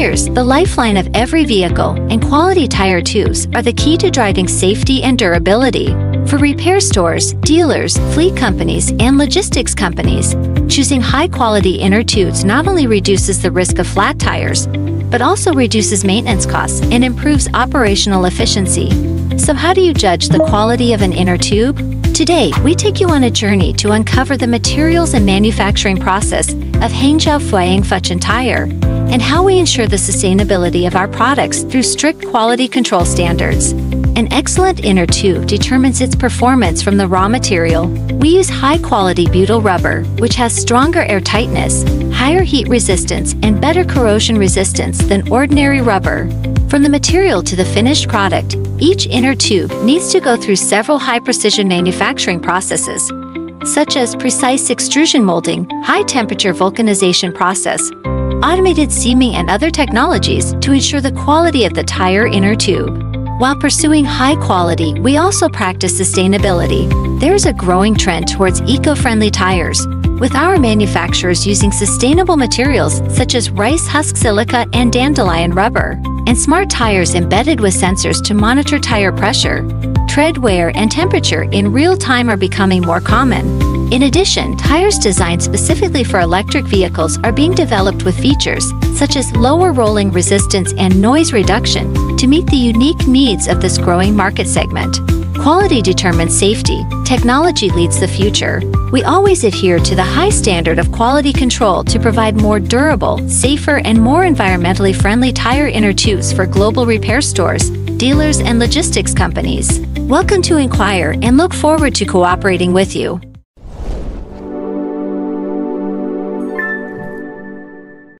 Tires, the lifeline of every vehicle, and quality tire tubes are the key to driving safety and durability. For repair stores, dealers, fleet companies, and logistics companies, choosing high-quality inner tubes not only reduces the risk of flat tires, but also reduces maintenance costs and improves operational efficiency. So how do you judge the quality of an inner tube? Today, we take you on a journey to uncover the materials and manufacturing process of Hangzhou Fuyang Fuchun Tyre and how we ensure the sustainability of our products through strict quality control standards. An excellent inner tube determines its performance from the raw material. We use high-quality butyl rubber, which has stronger airtightness, higher heat resistance, and better corrosion resistance than ordinary rubber. From the material to the finished product, each inner tube needs to go through several high-precision manufacturing processes, such as precise extrusion molding, high-temperature vulcanization process, automated seaming, and other technologies to ensure the quality of the tire inner tube. While pursuing high quality, we also practice sustainability. There is a growing trend towards eco-friendly tires, with our manufacturers using sustainable materials such as rice husk silica and dandelion rubber, and smart tires embedded with sensors to monitor tire pressure, tread wear, and temperature in real time are becoming more common. In addition, tires designed specifically for electric vehicles are being developed with features such as lower rolling resistance and noise reduction to meet the unique needs of this growing market segment. Quality determines safety. Technology leads the future. We always adhere to the high standard of quality control to provide more durable, safer, and more environmentally friendly tire inner tubes for global repair stores, dealers, and logistics companies. Welcome to Inquire, and look forward to cooperating with you.